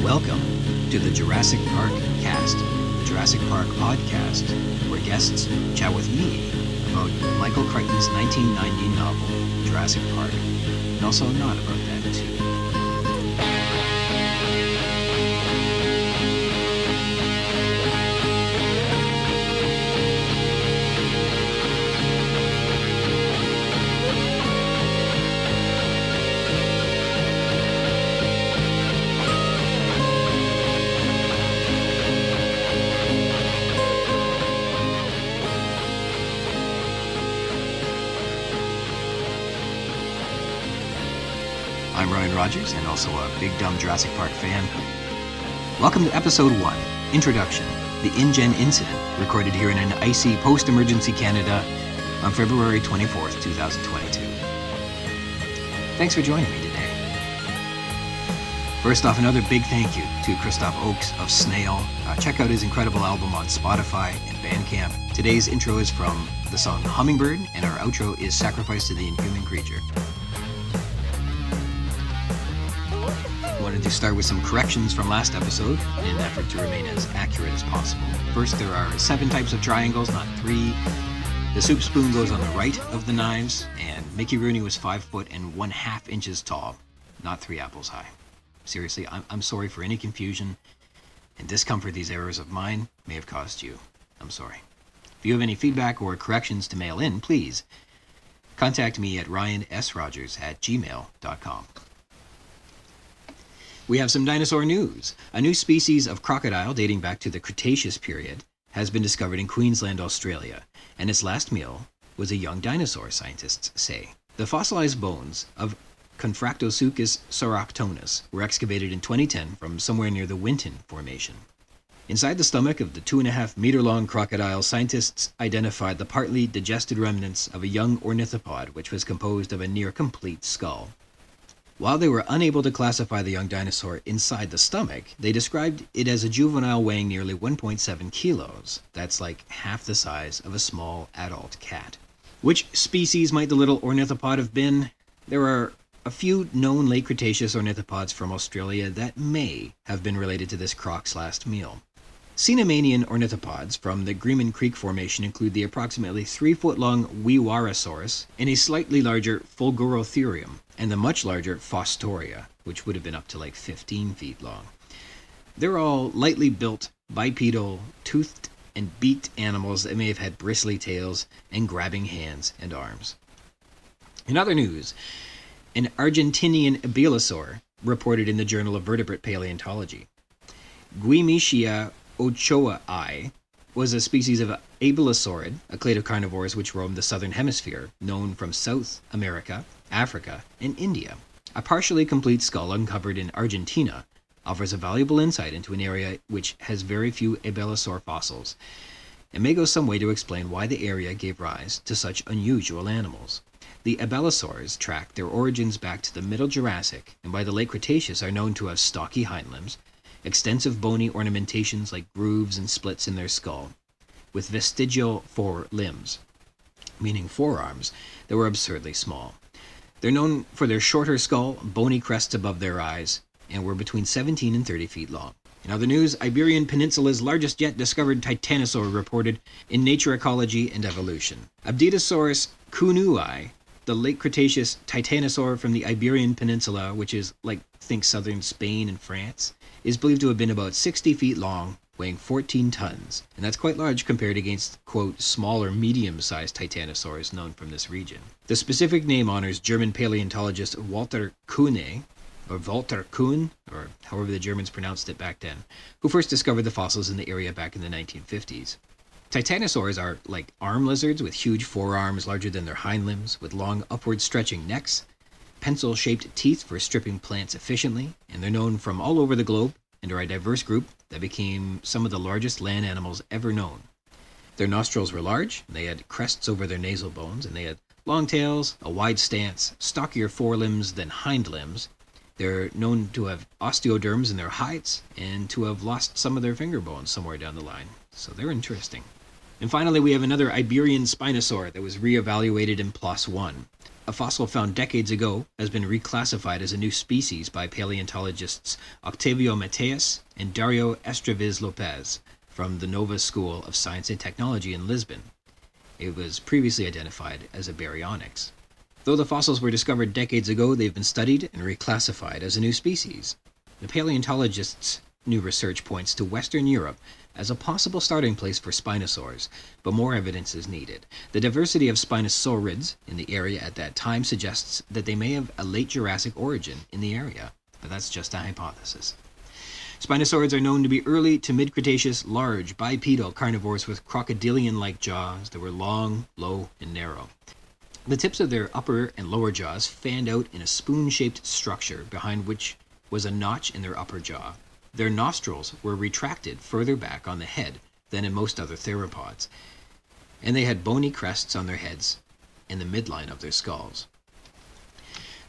Welcome to the Jurassic Park-Cast, the Jurassic Park podcast, where guests chat with me about Michael Crichton's 1990 novel, Jurassic Park, and also not about that too. I'm Ryan Rogers, and also a big dumb Jurassic Park fan. Welcome to Episode 1, Introduction, the InGen Incident, recorded here in an icy post-emergency Canada on February 24th, 2022. Thanks for joining me today. First off, another big thank you to Christoph Oakes of SNALE. Check out his incredible album on Spotify and Bandcamp. Today's intro is from the song Hummingbird, and our outro is Sacrifice to the Inhuman Creature. Wanted to start with some corrections from last episode in an effort to remain as accurate as possible. First, there are 7 types of triangles, not 3. The soup spoon goes on the right of the knives, and Mickey Rooney was 5 foot and 1/2 inches tall, not 3 apples high. Seriously, I'm sorry for any confusion and discomfort these errors of mine may have caused you. I'm sorry. If you have any feedback or corrections to mail in, please contact me at ryansrogers@gmail.com. We have some dinosaur news. A new species of crocodile dating back to the Cretaceous period has been discovered in Queensland, Australia, and its last meal was a young dinosaur, scientists say. The fossilized bones of Confractosuchus sauroktonos were excavated in 2010 from somewhere near the Winton Formation. Inside the stomach of the 2.5-meter-long crocodile, scientists identified the partly digested remnants of a young ornithopod, which was composed of a near-complete skull. While they were unable to classify the young dinosaur inside the stomach, they described it as a juvenile weighing nearly 1.7 kilos. That's like half the size of a small adult cat. Which species might the little ornithopod have been? There are a few known late Cretaceous ornithopods from Australia that may have been related to this croc's last meal. Cenomanian ornithopods from the Greenman Creek Formation include the approximately 3-foot-long Juras-Sick and a slightly larger Fulgurotherium, and the much larger Fostoria, which would have been up to like 15 feet long. They're all lightly built, bipedal, toothed, and beaked animals that may have had bristly tails and grabbing hands and arms. In other news, an Argentinian abelisaur reported in the Journal of Vertebrate Paleontology. Guemesia ochoai was a species of abelisaur, a clade of carnivores which roamed the southern hemisphere, known from South America, Africa, and India. A partially complete skull uncovered in Argentina offers a valuable insight into an area which has very few abelisaur fossils, and may go some way to explain why the area gave rise to such unusual animals. The abelisaurs track their origins back to the Middle Jurassic, and by the late Cretaceous are known to have stocky hind limbs, extensive bony ornamentations like grooves and splits in their skull, with vestigial forelimbs, meaning forearms, that were absurdly small. They're known for their shorter skull, bony crests above their eyes, and were between 17 and 30 feet long. In other news, Iberian Peninsula's largest yet discovered titanosaur reported in Nature, Ecology, and Evolution. Abditosaurus kuehnei, the late Cretaceous titanosaur from the Iberian Peninsula, which is like, think southern Spain and France, is believed to have been about 60 feet long, weighing 14 tons, and that's quite large compared against, quote, smaller medium-sized titanosaurs known from this region. The specific name honors German paleontologist Walter Kuehnei, or Walter Kuhn, or however the Germans pronounced it back then, who first discovered the fossils in the area back in the 1950s. Titanosaurs are like arm lizards with huge forearms larger than their hind limbs, with long upward stretching necks, pencil-shaped teeth for stripping plants efficiently, and they're known from all over the globe and are a diverse group that became some of the largest land animals ever known. Their nostrils were large, they had crests over their nasal bones, and they had long tails, a wide stance, stockier forelimbs than hind limbs. They're known to have osteoderms in their hides and to have lost some of their finger bones somewhere down the line. So they're interesting. And finally, we have another Iberian spinosaur that was reevaluated in PLOS 1. A fossil found decades ago has been reclassified as a new species by paleontologists Octavio Mateus and Dario Estevez Lopez from the Nova School of Science and Technology in Lisbon. It was previously identified as a baryonyx. Though the fossils were discovered decades ago, they've been studied and reclassified as a new species. The paleontologists' new research points to Western Europe as a possible starting place for spinosaurs, but more evidence is needed. The diversity of spinosaurids in the area at that time suggests that they may have a late Jurassic origin in the area, but that's just a hypothesis. Spinosaurids are known to be early to mid-Cretaceous, large, bipedal carnivores with crocodilian-like jaws that were long, low, and narrow. The tips of their upper and lower jaws fanned out in a spoon-shaped structure behind which was a notch in their upper jaw. Their nostrils were retracted further back on the head than in most other theropods, and they had bony crests on their heads and the midline of their skulls.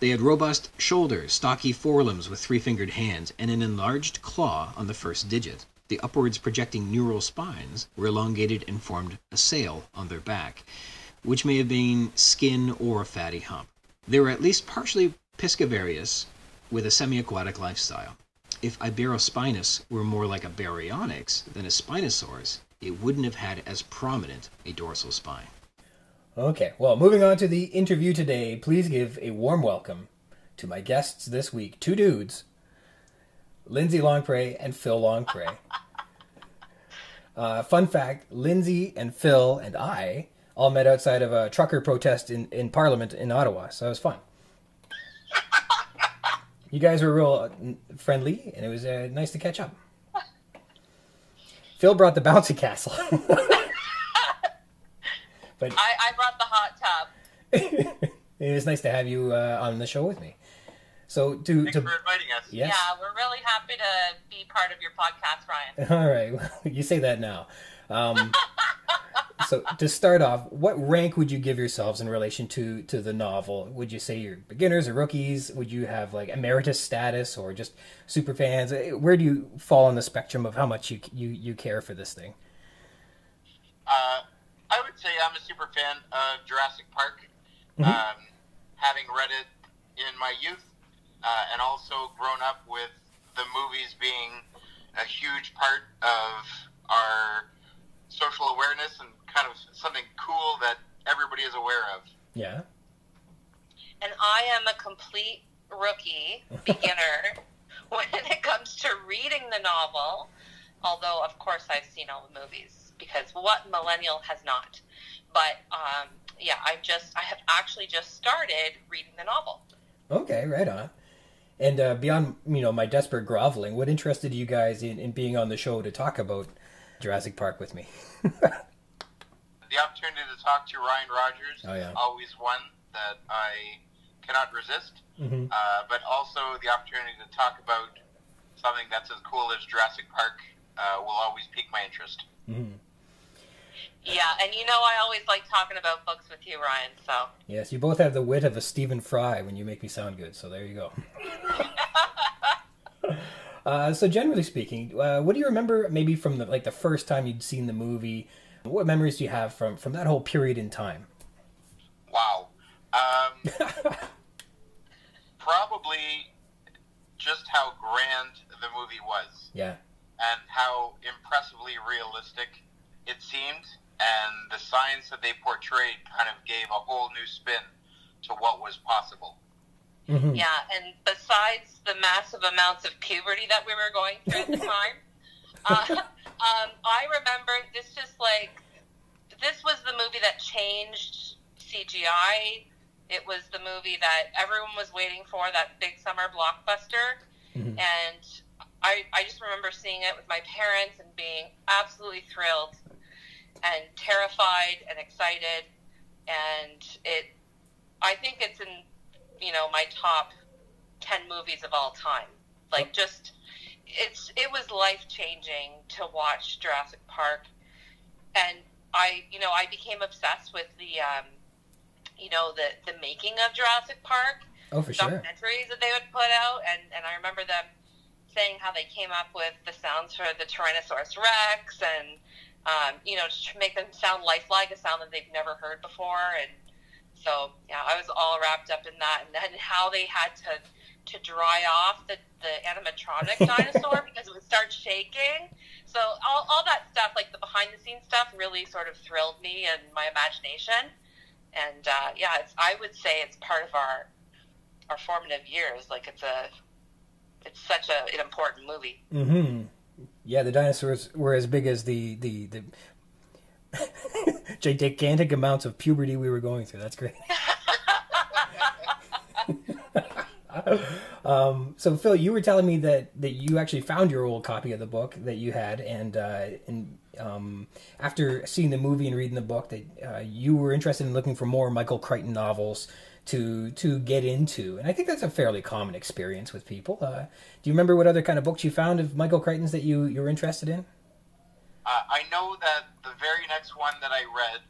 They had robust shoulders, stocky forelimbs with three-fingered hands, and an enlarged claw on the first digit. The upwards projecting neural spines were elongated and formed a sail on their back, which may have been skin or a fatty hump. They were at least partially piscivorous with a semi-aquatic lifestyle. If Iberospinus were more like a baryonyx than a Spinosaurus, it wouldn't have had as prominent a dorsal spine. Okay, well, moving on to the interview today, please give a warm welcome to my guests this week, two dudes, Lindsay Longpre and Phil Longpre. Fun fact, Lindsay and Phil and I all met outside of a trucker protest in Parliament in Ottawa, so it was fun. You guys were real friendly, and it was nice to catch up. Phil brought the bouncy castle. But I brought the hot tub. It was nice to have you on the show with me. So Thanks for inviting us. Yes. Yeah, we're really happy to be part of your podcast, Ryan. All right, well, you say that now. So to start off, what rank would you give yourselves in relation to the novel? Would you say you're beginners or rookies? Would you have like emeritus status or just super fans? Where do you fall on the spectrum of how much you care for this thing? I would say I'm a super fan of Jurassic Park, having read it in my youth, and also grown up with the movies being a huge part of our social awareness and kind of something cool that everybody is aware of. Yeah. And I am a complete rookie, beginner, when it comes to reading the novel, although, of course, I've seen all the movies, because what millennial has not? But, yeah, I have actually just started reading the novel. Okay, right on. And beyond, my desperate groveling, what interested you guys in being on the show to talk about Jurassic Park with me? The opportunity to talk to Ryan Rogers is always one that I cannot resist, but also the opportunity to talk about something that's as cool as Jurassic Park will always pique my interest. Mm-hmm. Yeah, and I always like talking about books with you, Ryan, so. Yes, you both have the wit of a Stephen Fry when you make me sound good, so there you go. So generally speaking, what do you remember maybe from the first time you'd seen the movie? What memories do you have from that whole period in time? Wow. Probably just how grand the movie was. Yeah. And how impressively realistic it seemed, and the science that they portrayed kind of gave a whole new spin to what was possible. Mm-hmm. Yeah, and besides the massive amounts of puberty that we were going through at the time, I remember this was the movie that changed CGI It was the movie that everyone was waiting for, that big summer blockbuster. Mm-hmm. And I just remember seeing it with my parents and being absolutely thrilled and terrified and excited. And I think it's in, my top 10 movies of all time. Like, just, it was life-changing to watch Jurassic Park. And I became obsessed with the making of Jurassic Park. Oh, for sure. Documentaries that they would put out. And I remember them saying how they came up with the sounds for the Tyrannosaurus Rex and, to make them sound lifelike, a sound that they've never heard before. And so, yeah, I was all wrapped up in that. And then how they had to dry off the animatronic dinosaur because it would start shaking. So all that stuff, like the behind-the-scenes stuff, really sort of thrilled me and my imagination. And, I would say it's part of our formative years. Like, it's such an important movie. Mm-hmm. Yeah, the dinosaurs were as big as the gigantic amounts of puberty we were going through. That's great. So Phil, you were telling me that you actually found your old copy of the book that you had, and after seeing the movie and reading the book, that you were interested in looking for more Michael Crichton novels to get into. And I think that's a fairly common experience with people. Do you remember what other kind of books you found of Michael Crichton's that you were interested in? I know that the very next one that I read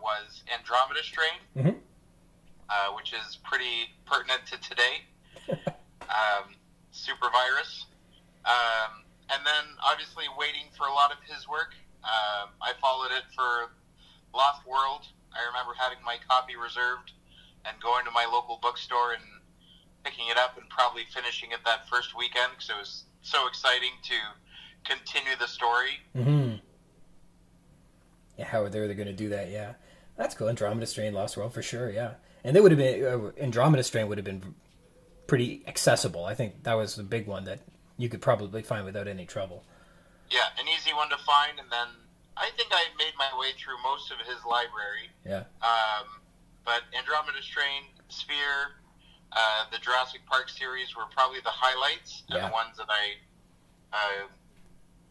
was Andromeda Strain, Mm-hmm. Which is pretty pertinent to today. Super virus. And then, obviously, waiting for a lot of his work. I followed it for Lost World. I remember having my copy reserved and going to my local bookstore and picking it up and probably finishing it that first weekend because it was so exciting to continue the story. Mm-hmm. Yeah, how they were going to do that, yeah. That's cool. Andromeda Strain, Lost World, for sure, yeah. And they would have been, Andromeda Strain would have been pretty accessible. I think that was the big one that you could probably find without any trouble. Yeah, an easy one to find, and then I think I made my way through most of his library. Yeah. But Andromeda Strain, Sphere, the Jurassic Park series were probably the highlights and the ones that I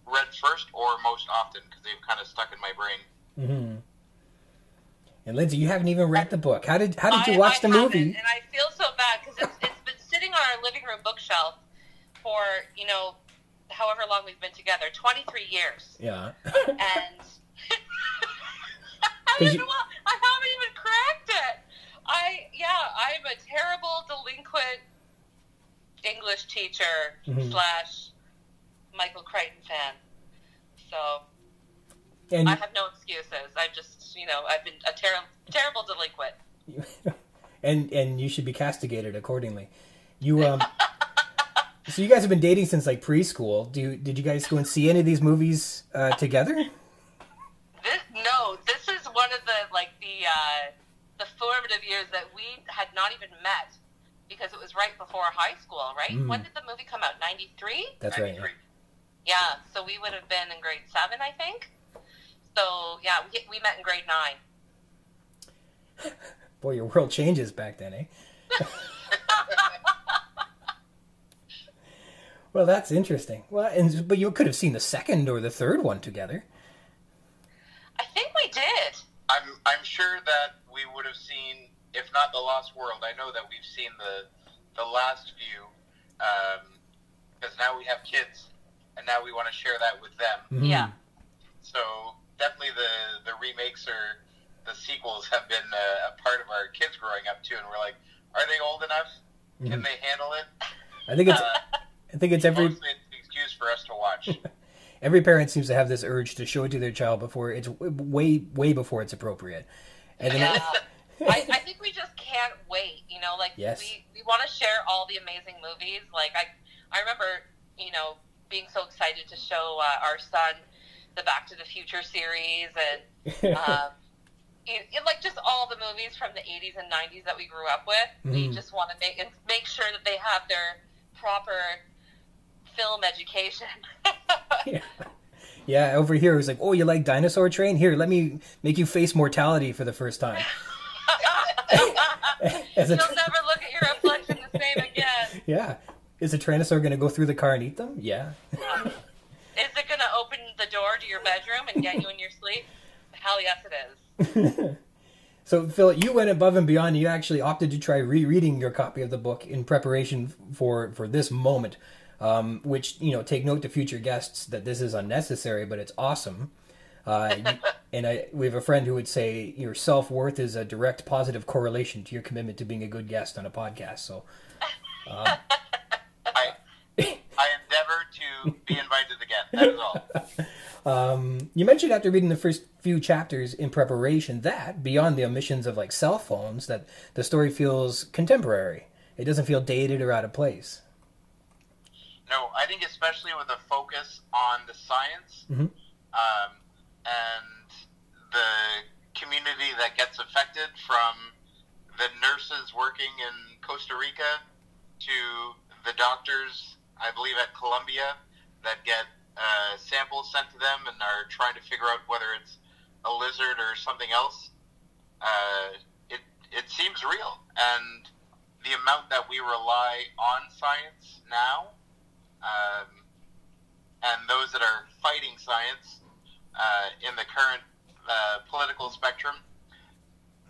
read first or most often because they've kind of stuck in my brain. Mm-hmm. And Lindsay, you haven't even read the book. How did you watch the movie? And I feel so bad because it's been sitting on our living room bookshelf for, however long we've been together, 23 years. Yeah. And I haven't even cracked it. I'm a terrible delinquent English teacher / Michael Crichton fan. So and I have no excuses. I've just, I've been a terrible delinquent. And you should be castigated accordingly. So you guys have been dating since like preschool. Did you guys go and see any of these movies together? No, this is one of the formative years that we had not even met because it was right before high school, right? Mm. When did the movie come out? 93? That's 93. Right. Yeah, so we would have been in grade 7, I think. So, yeah, we met in grade 9. Boy, your world changes back then, eh? Well, that's interesting. Well, but you could have seen the second or the third one together. I think we did. I'm sure that we would have seen, if not the Lost World. I know that we've seen the last few because now we have kids and now we want to share that with them. Mm-hmm. Yeah. So definitely the remakes or the sequels have been a part of our kids growing up too, and we're like, are they old enough? Mm-hmm. Can they handle it? I think it's every. Mostly it's an excuse for us to watch. Every parent seems to have this urge to show it to their child before it's way before it's appropriate. And then I think we just can't wait. Yes. We want to share all the amazing movies. Like I remember, being so excited to show our son the Back to the Future series and like just all the movies from the 80s and 90s that we grew up with. Mm-hmm. We just want to make sure that they have their proper film education. Yeah, over here it was like, oh, you like Dinosaur Train? Here, let me make you face mortality for the first time. As You'll never look at your reflection the same again. Yeah. Is a Tyrannosaur going to go through the car and eat them? Yeah. Is it going to open the door to your bedroom and get you in your sleep? Hell yes, it is. So, Phil, you went above and beyond. You actually opted to try rereading your copy of the book in preparation for this moment, which, take note to future guests that this is unnecessary, but it's awesome. We have a friend who would say your self-worth is a direct positive correlation to your commitment to being a good guest on a podcast. So, I endeavor to be invited again. That is all. You mentioned after reading the first few chapters in preparation that, beyond the omissions of like cell phones, that the story feels contemporary. It doesn't feel dated or out of place. No, I think especially with a focus on the science and the community that gets affected, from the nurses working in Costa Rica to the doctors, I believe, at Columbia that get samples sent to them and are trying to figure out whether it's a lizard or something else. It seems real, and the amount that we rely on science now, and those that are fighting science in the current political spectrum,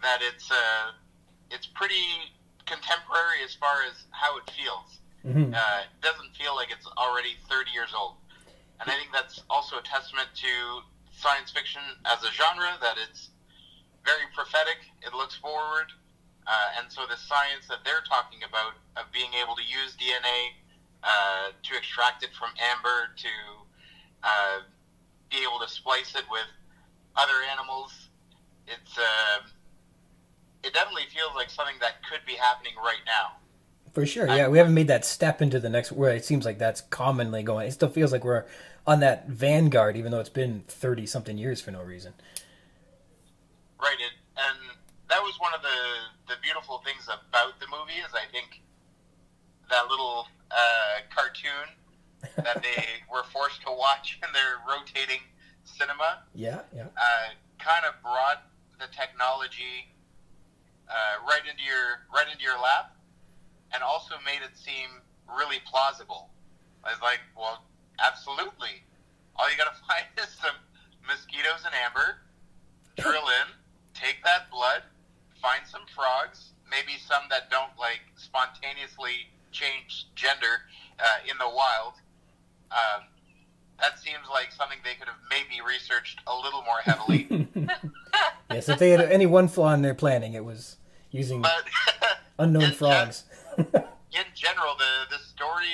that it's pretty contemporary as far as how it feels. It doesn't feel like it's already 30 years old. And I think that's also a testament to science fiction as a genre, that it's very prophetic, it looks forward, and so the science that they're talking about of being able to use DNA to extract it from amber, to be able to splice it with other animals, it definitely feels like something that could be happening right now. For sure, yeah. We haven't made that step into the next, where it seems like that's commonly going. It still feels like we're on that vanguard, even though it's been 30-something years for no reason. Right, and that was one of the beautiful things about the movie, is I think that little cartoon that they were forced to watch in their rotating cinema. Yeah. Kind of brought the technology right into your lap, and also made it seem really plausible. I was like, well, absolutely. All you got to find is some mosquitoes and amber, drill in, take that blood, find some frogs, maybe some that don't like spontaneously change gender in the wild. That seems like something they could have maybe researched a little more heavily. Yes, if they had any one flaw in their planning, it was using unknown frogs. In general, the story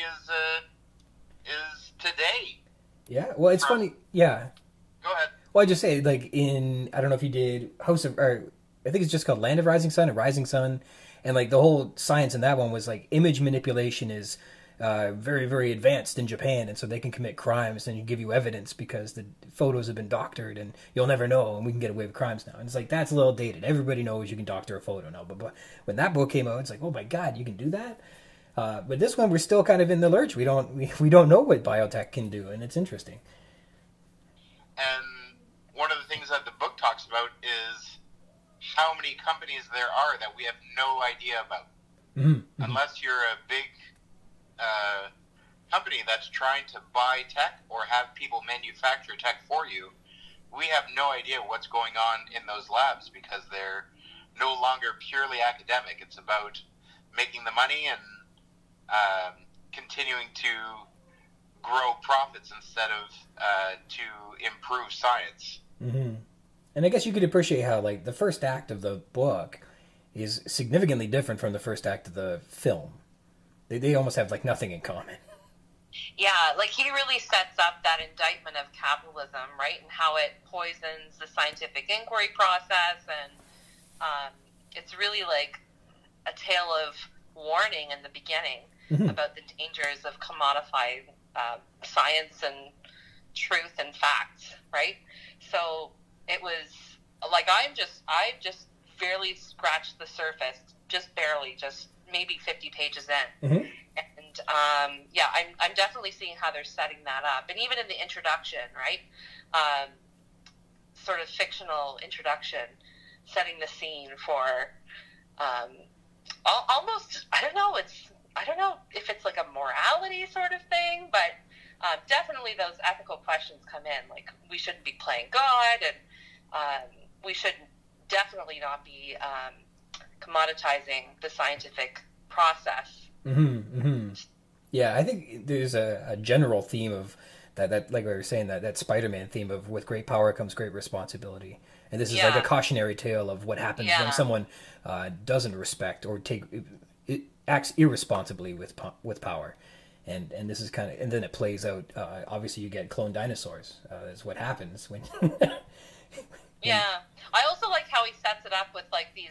is today. Yeah, well, it's funny. Yeah. Go ahead. Well, I just say, like, I don't know if you did I think it's just called Land of Rising Sun or Rising Sun, and like the whole science in that one was like image manipulation is very, very advanced in Japan, and so they can commit crimes and give you evidence because the photos have been doctored, and you'll never know, and we can get away with crimes now. And it's like, that's a little dated. Everybody knows you can doctor a photo now, but when that book came out, it's like, oh my God, you can do that. But this one, we're still kind of in the lurch. We don't know what biotech can do, and it's interesting. And one of the things that the book talks about is how many companies there are that we have no idea about. Unless you're a big company that's trying to buy tech or have people manufacture tech for you, we have no idea what's going on in those labs, because they're no longer purely academic. It's about making the money and continuing to grow profits instead of to improve science. And I guess you could appreciate how, like, the first act of the book is significantly different from the first act of the film. They almost have, like, nothing in common. Yeah, like, he really sets up that indictment of capitalism, right, and how it poisons the scientific inquiry process, and it's really like a tale of warning in the beginning about the dangers of commodifying science and truth and facts, right? So it was like, I've just barely scratched the surface, just barely, just maybe 50 pages in. And I'm definitely seeing how they're setting that up. And even in the introduction, right, sort of fictional introduction, setting the scene for almost, I don't know if it's like a morality sort of thing, but definitely those ethical questions come in. Like, we shouldn't be playing God, and we should definitely not be commoditizing the scientific process. Yeah, I think there's a general theme of that, like we were saying, that Spider-Man theme of with great power comes great responsibility. And this is like a cautionary tale of what happens when someone doesn't respect or acts irresponsibly with power. And this is kind of, and then it plays out. Obviously, you get cloned dinosaurs. Is what happens when. Yeah, I also like how he sets it up with like these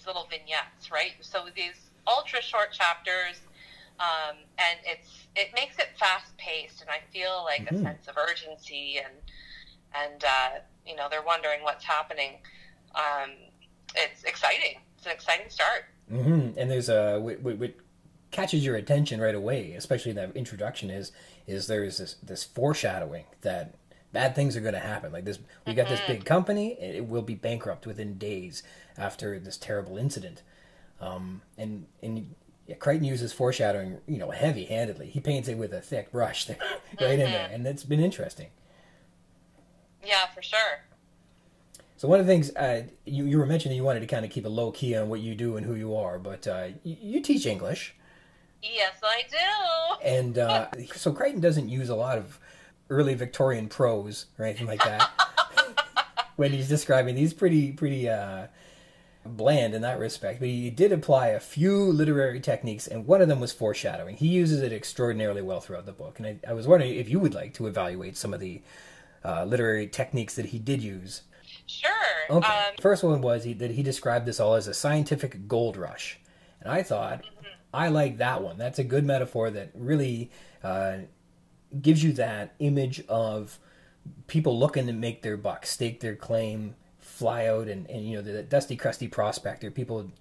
little vignettes, right? So these ultra short chapters, and it makes it fast paced, and I feel like a sense of urgency, and they're wondering what's happening. It's exciting. It's an exciting start. And there's what catches your attention right away, especially in that introduction, is there's this foreshadowing that bad things are going to happen. Like this, we got this big company, it will be bankrupt within days after this terrible incident. And Crichton uses foreshadowing, heavy-handedly. He paints it with a thick brush right in there, and it's been interesting. Yeah, for sure. So one of the things you were mentioning, you wanted to kind of keep a low key on what you do and who you are, but you teach English. Yes, I do. And so Crichton doesn't use a lot of early Victorian prose or anything like that when he's describing these pretty bland in that respect. But he did apply a few literary techniques, and one of them was foreshadowing. He uses it extraordinarily well throughout the book, and I was wondering if you would like to evaluate some of the literary techniques that he did use. Sure. Okay. First one was that he described this all as a scientific gold rush. And I thought, I like that one. That's a good metaphor that really gives you that image of people looking to make their buck, stake their claim, fly out, and the dusty, crusty prospector, people,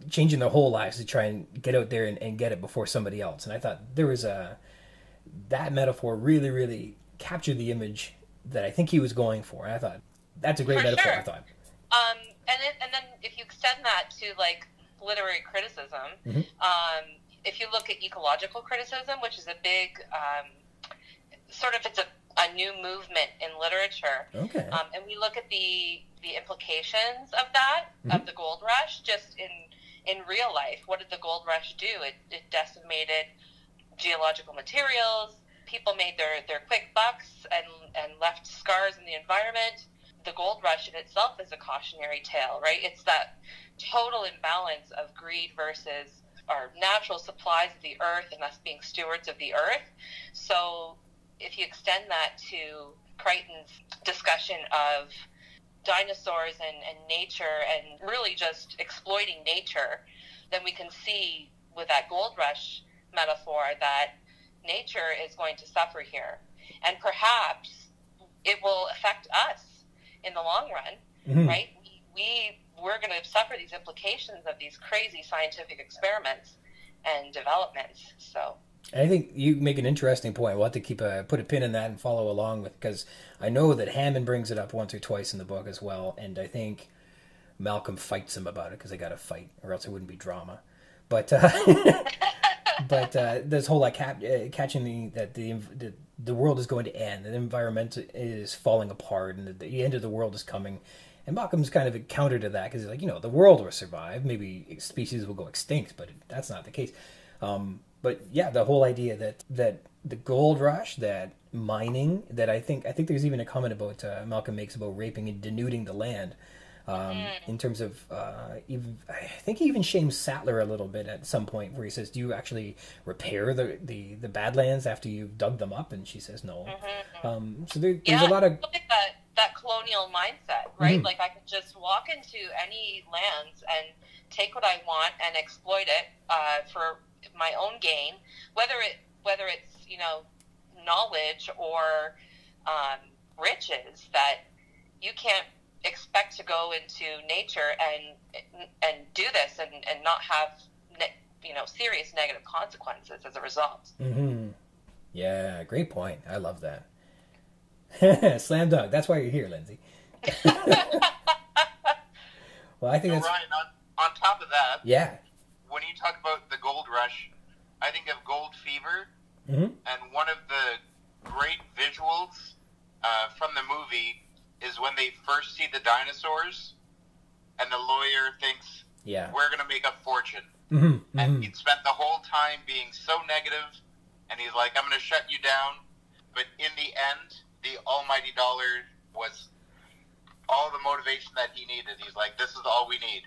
changing their whole lives to try and get out there and get it before somebody else. And I thought there was that metaphor really, really captured the image that I think he was going for. And I thought, that's a great metaphor, sure. I thought. And then if you extend that to like literary criticism, if you look at ecological criticism, which is a big it's a new movement in literature. Okay. And we look at the implications of that, of the gold rush, just in real life. What did the gold rush do? It decimated geological materials. People made their quick bucks and left scars in the environment. The gold rush in itself is a cautionary tale, right? It's that total imbalance of greed versus our natural supplies of the earth and us being stewards of the earth. So if you extend that to Crichton's discussion of dinosaurs and nature and really just exploiting nature, then we can see with that gold rush metaphor that nature is going to suffer here. And perhaps it will affect us in the long run, right? We're going to suffer these implications of these crazy scientific experiments and developments. So I think you make an interesting point. We'll have to put a pin in that and follow along with, because I know that Hammond brings it up once or twice in the book as well, and I think Malcolm fights him about it because they got to fight, or else it wouldn't be drama. But this whole catching that the world is going to end, the environment is falling apart, and the end of the world is coming. And Malcolm's kind of a counter to that because he's like, the world will survive. Maybe species will go extinct, but that's not the case. But yeah, the whole idea that the gold rush, that mining, that I think there's even a comment about Malcolm makes about raping and denuding the land. In terms of, I think he even shames Sattler a little bit at some point where he says, do you actually repair the Badlands after you've dug them up? And she says no. So there's a lot of... that colonial mindset, right? Like I could just walk into any lands and take what I want and exploit it for my own gain, whether it's knowledge or riches, that you can't expect to go into nature and do this and not have serious negative consequences as a result. Yeah, great point. I love that. Slam dunk. That's why you're here, Lindsay. Well, I think that's... Ryan, on top of that, Yeah. when you talk about the gold rush, I think of gold fever, Mm-hmm. and one of the great visuals from the movie is when they first see the dinosaurs, and the lawyer thinks, Yeah. we're going to make a fortune. Mm-hmm. And he'd spent the whole time being so negative, and he's like, I'm going to shut you down. But in the end, the almighty dollar was all the motivation that he needed. He's like, this is all we need.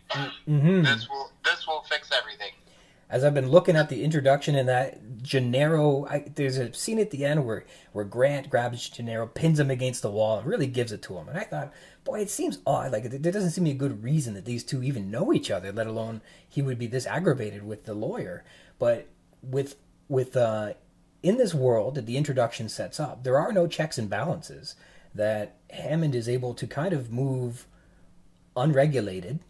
Mm-hmm. This will fix everything. As I've been looking at the introduction in that Gennaro, there's a scene at the end where Grant grabs Gennaro, pins him against the wall, and really gives it to him. And I thought, boy, it seems odd. Like, there doesn't seem to be a good reason that these two even know each other, let alone he would be this aggravated with the lawyer. But with in this world that the introduction sets up, there are no checks and balances, that Hammond is able to kind of move unregulated,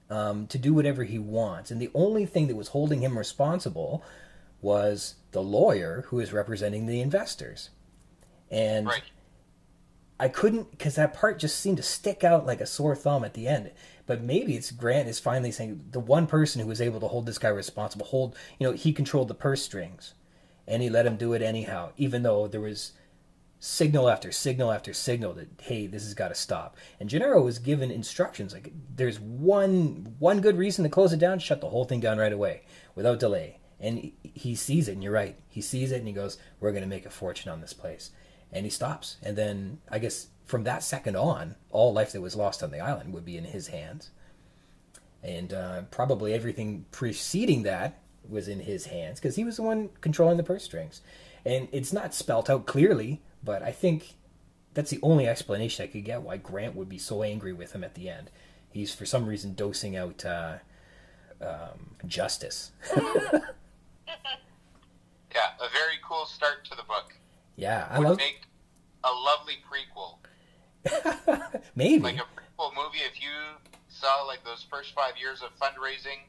to do whatever he wants. And the only thing that was holding him responsible was the lawyer who is representing the investors. And Right. I couldn't, because that part just seemed to stick out like a sore thumb at the end. But maybe it's Grant is finally saying the one person who was able to hold this guy responsible, he controlled the purse strings. And he let him do it anyhow, even though there was signal after signal after signal that, hey, this has got to stop. And Gennaro was given instructions, like, there's one good reason to close it down, shut the whole thing down right away, without delay. And he sees it, and you're right. He sees it, and he goes, we're going to make a fortune on this place. And he stops. And then, I guess, from that second on, all life that was lost on the island would be in his hands. And probably everything preceding that was in his hands, because he was the one controlling the purse strings. And it's not spelt out clearly, but I think that's the only explanation I could get why Grant would be so angry with him at the end. He's, for some reason, dosing out justice. Yeah, a very cool start to the book. Yeah, I Would love. make a lovely prequel. Maybe. Like a prequel movie, if you saw like those first 5 years of fundraising,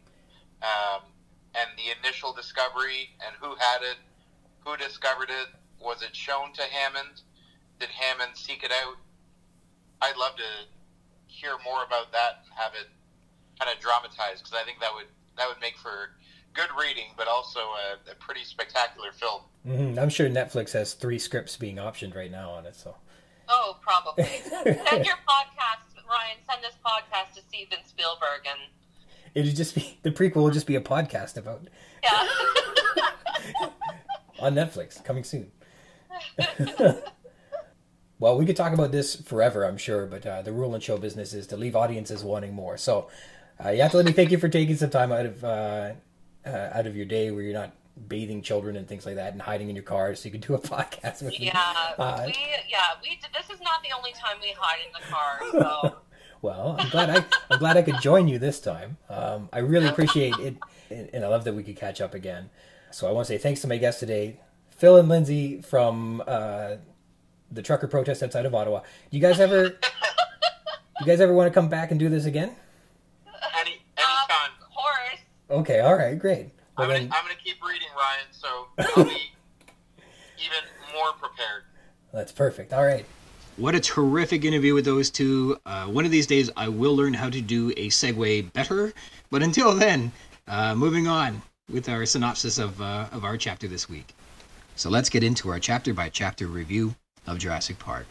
and the initial discovery, and who had it, who discovered it, was it shown to Hammond? Did Hammond seek it out? I'd love to hear more about that and have it kind of dramatized, because I think that would make for good reading, but also a pretty spectacular film. Mm-hmm. I'm sure Netflix has 3 scripts being optioned right now on it. So. Oh, probably. Send your podcast, Ryan. Send this podcast to Steven Spielberg, and It'd just be the prequel will just be a podcast about yeah. on Netflix coming soon. Well, we could talk about this forever, I'm sure, but the rule in show business is to leave audiences wanting more. So you have to let me thank you for taking some time out of your day where you're not bathing children and things like that and hiding in your car so you can do a podcast with me. Yeah, we did. This is not the only time we hide in the car. So. Well, I'm glad I could join you this time. I really appreciate it, and I love that we could catch up again. So I want to say thanks to my guests today, Phil and Lindsay from the trucker protest outside of Ottawa. Do you guys ever want to come back and do this again? Anytime. Of course. Okay, all right, great. Well, I'm gonna keep reading, Ryan, so I'll be even more prepared. That's perfect. All right. What a terrific interview with those two. One of these days I will learn how to do a segue better. But until then, moving on with our synopsis of our chapter this week. So let's get into our chapter-by-chapter review of Jurassic Park.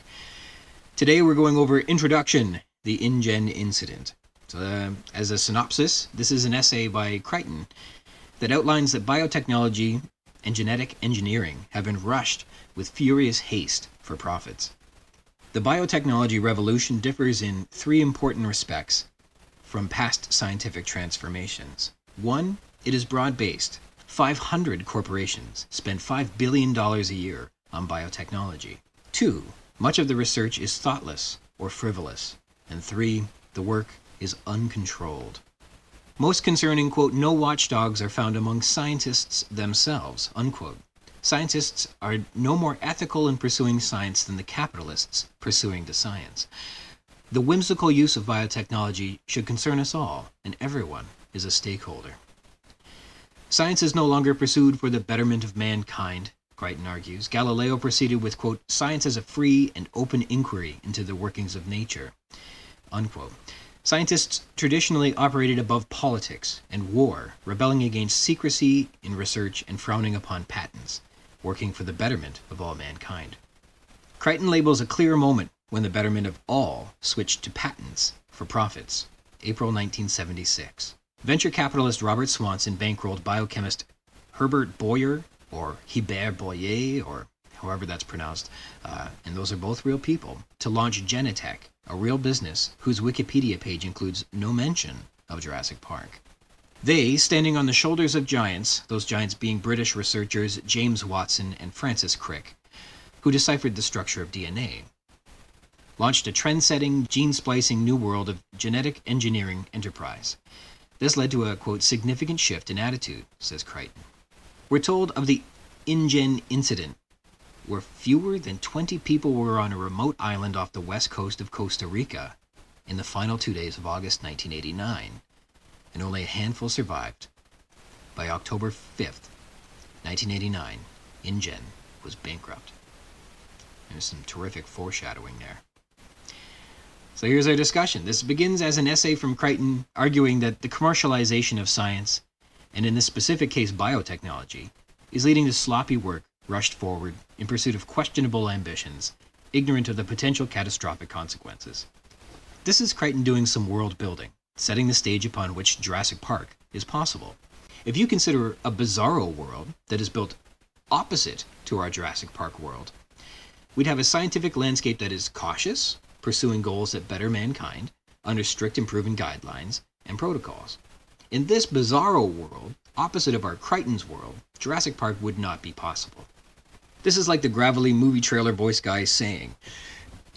Today we're going over Introduction, the InGen Incident. So as a synopsis, this is an essay by Crichton that outlines that biotechnology and genetic engineering have been rushed with furious haste for profits. The biotechnology revolution differs in 3 important respects from past scientific transformations. 1, it is broad-based. 500 corporations spend $5 billion a year on biotechnology. 2, much of the research is thoughtless or frivolous. And 3, the work is uncontrolled. Most concerning, quote, no watchdogs are found among scientists themselves, unquote. Scientists are no more ethical in pursuing science than the capitalists pursuing the science. The whimsical use of biotechnology should concern us all, and everyone is a stakeholder. Science is no longer pursued for the betterment of mankind, Crichton argues. Galileo proceeded with, quote, science as a free and open inquiry into the workings of nature, unquote. Scientists traditionally operated above politics and war, rebelling against secrecy in research and frowning upon patents, working for the betterment of all mankind. Crichton labels a clear moment when the betterment of all switched to patents for profits, April 1976. Venture capitalist Robert Swanson bankrolled biochemist Herbert Boyer, or Hubert Boyer, or however that's pronounced, and those are both real people, to launch Genentech, a real business whose Wikipedia page includes no mention of Jurassic Park. They, standing on the shoulders of giants, those giants being British researchers James Watson and Francis Crick, who deciphered the structure of DNA, launched a trend-setting, gene-splicing new world of genetic engineering enterprise. This led to a, quote, significant shift in attitude, says Crichton. We're told of the InGen Incident, where fewer than 20 people were on a remote island off the west coast of Costa Rica in the final 2 days of August 1989, and only a handful survived. By October 5th, 1989, InGen was bankrupt. There's some terrific foreshadowing there. So here's our discussion. This begins as an essay from Crichton arguing that the commercialization of science, and in this specific case biotechnology, is leading to sloppy work rushed forward in pursuit of questionable ambitions, ignorant of the potential catastrophic consequences. This is Crichton doing some world building, setting the stage upon which Jurassic Park is possible. If you consider a bizarro world that is built opposite to our Jurassic Park world, we'd have a scientific landscape that is cautious, pursuing goals that better mankind under strict and proven guidelines and protocols. In this bizarro world, opposite of our Crichton's world, Jurassic Park would not be possible. This is like the gravelly movie trailer voice guy saying,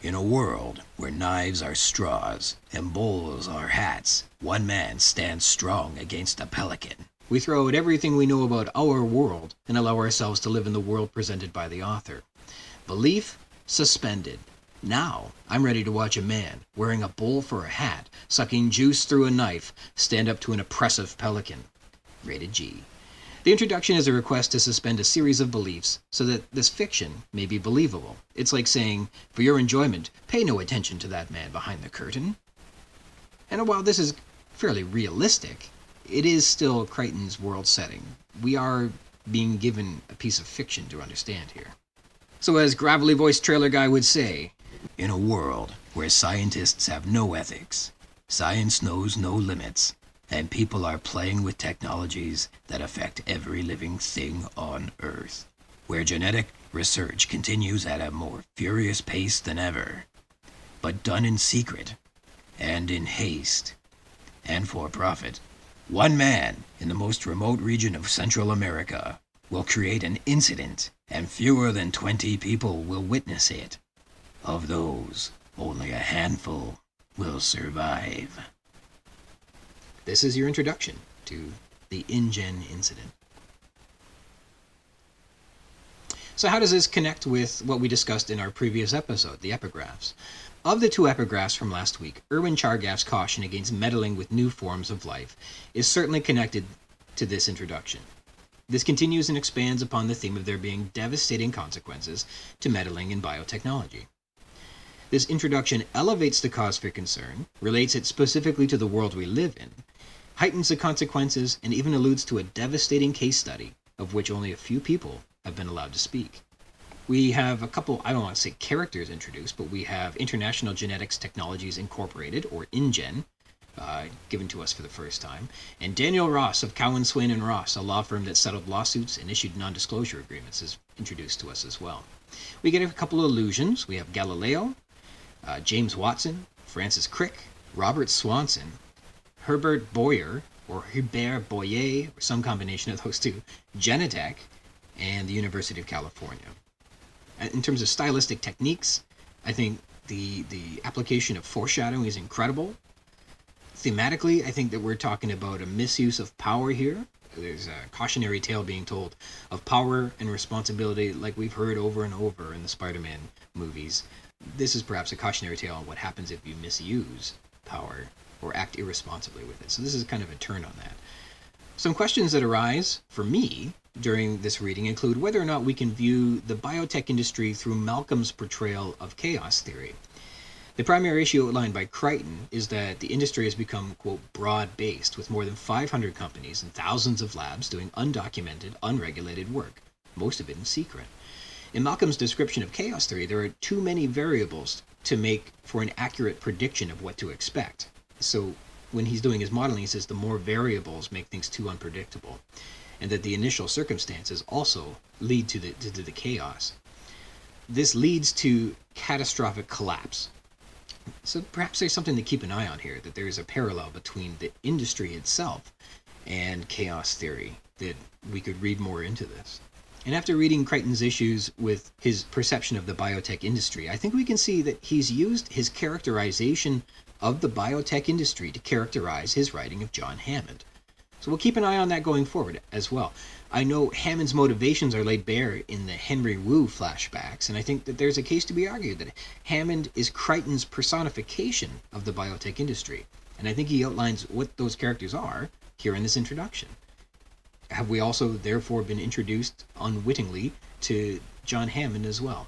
"In a world where knives are straws and bowls are hats, one man stands strong against a pelican." We throw out everything we know about our world and allow ourselves to live in the world presented by the author. Belief suspended. Now, I'm ready to watch a man, wearing a bowl for a hat, sucking juice through a knife, stand up to an oppressive pelican. Rated G. The introduction is a request to suspend a series of beliefs so that this fiction may be believable. It's like saying, for your enjoyment, pay no attention to that man behind the curtain. And while this is fairly realistic, it is still Crichton's world setting. We are being given a piece of fiction to understand here. So as gravelly voiced trailer guy would say, in a world where scientists have no ethics, science knows no limits, and people are playing with technologies that affect every living thing on Earth, where genetic research continues at a more furious pace than ever, but done in secret, and in haste, and for profit, one man in the most remote region of Central America will create an incident, and fewer than 20 people will witness it. Of those, only a handful will survive. This is your introduction to the InGen Incident. So how does this connect with what we discussed in our previous episode, the epigraphs? Of the two epigraphs from last week, Erwin Chargaff's caution against meddling with new forms of life is certainly connected to this introduction. This continues and expands upon the theme of there being devastating consequences to meddling in biotechnology. This introduction elevates the cause for concern, relates it specifically to the world we live in, heightens the consequences, and even alludes to a devastating case study of which only a few people have been allowed to speak. We have a couple, I don't want to say characters introduced, but we have International Genetics Technologies Incorporated, or InGen, given to us for the first time, and Daniel Ross of Cowan, Swain & Ross, a law firm that settled lawsuits and issued non-disclosure agreements, is introduced to us as well. We get a couple of allusions. We have Galileo, James Watson, Francis Crick, Robert Swanson, Herbert Boyer, or Hubert Boyer, or some combination of those two, Genentech, and the University of California. In terms of stylistic techniques, I think the application of foreshadowing is incredible. Thematically, I think that we're talking about a misuse of power here. There's a cautionary tale being told of power and responsibility like we've heard over and over in the Spider-Man movies. This is perhaps a cautionary tale on what happens if you misuse power or act irresponsibly with it. So this is kind of a turn on that. Some questions that arise for me during this reading include whether or not we can view the biotech industry through Malcolm's portrayal of chaos theory. The primary issue outlined by Crichton is that the industry has become, quote, broad-based, with more than 500 companies and thousands of labs doing undocumented, unregulated work, most of it in secret. In Malcolm's description of chaos theory, there are too many variables to make for an accurate prediction of what to expect. So when he's doing his modeling, he says the more variables make things too unpredictable, and that the initial circumstances also lead to the chaos. This leads to catastrophic collapse. So perhaps there's something to keep an eye on here, that there is a parallel between the industry itself and chaos theory, that we could read more into this. And after reading Crichton's issues with his perception of the biotech industry, I think we can see that he's used his characterization of the biotech industry to characterize his writing of John Hammond. So we'll keep an eye on that going forward as well. I know Hammond's motivations are laid bare in the Henry Wu flashbacks, and I think that there's a case to be argued that Hammond is Crichton's personification of the biotech industry. And I think he outlines what those characters are here in this introduction. Have we also therefore been introduced unwittingly to John Hammond as well?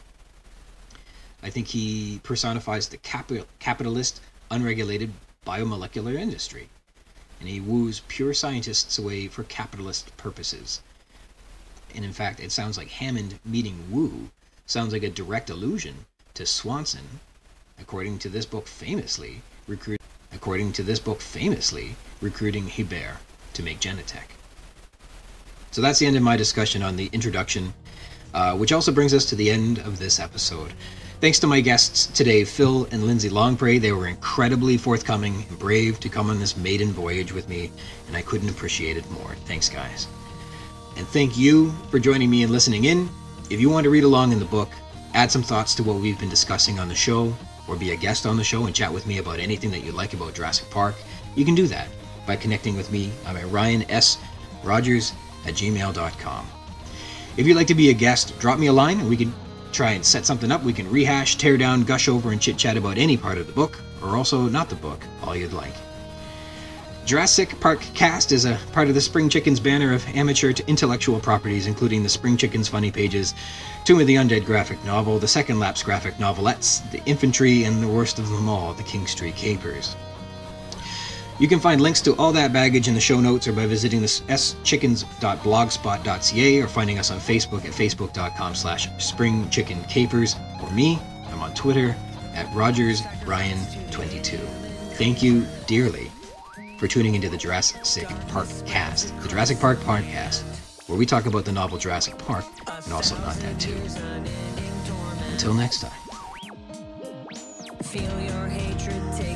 I think he personifies the capitalist, unregulated biomolecular industry, and he woos pure scientists away for capitalist purposes. And in fact, it sounds like Hammond meeting Wu sounds like a direct allusion to Swanson, according to this book famously recruiting Iberian to make Genentech. So that's the end of my discussion on the introduction, which also brings us to the end of this episode. Thanks to my guests today, Phil and Lindsay Longpre. They were incredibly forthcoming and brave to come on this maiden voyage with me, and I couldn't appreciate it more. Thanks, guys. And thank you for joining me and listening in. If you want to read along in the book, add some thoughts to what we've been discussing on the show, or be a guest on the show and chat with me about anything that you like about Jurassic Park, you can do that by connecting with me. I'm at ryansrogers@gmail.com. If you'd like to be a guest, drop me a line and we can try and set something up. We can rehash, tear down, gush over, and chit-chat about any part of the book, or also not the book, all you'd like. Juras-Sick Park-Cast is a part of the Spring Chickens banner of amateur to intellectual properties, including the Spring Chickens Funny Pages, Tomb of the Undead graphic novel, the Second Lapse graphic novelettes, the Infantry, and the worst of them all, the King Street Capers. You can find links to all that baggage in the show notes, or by visiting the schickens.blogspot.ca, or finding us on Facebook at facebook.com/springchickencapers. Or me, I'm on Twitter at RogersRyan22. Thank you dearly for tuning into the Juras-Sick Park-Cast, the Jurassic Park podcast, where we talk about the novel Jurassic Park, and also not that too. Until next time. Feel your hatred take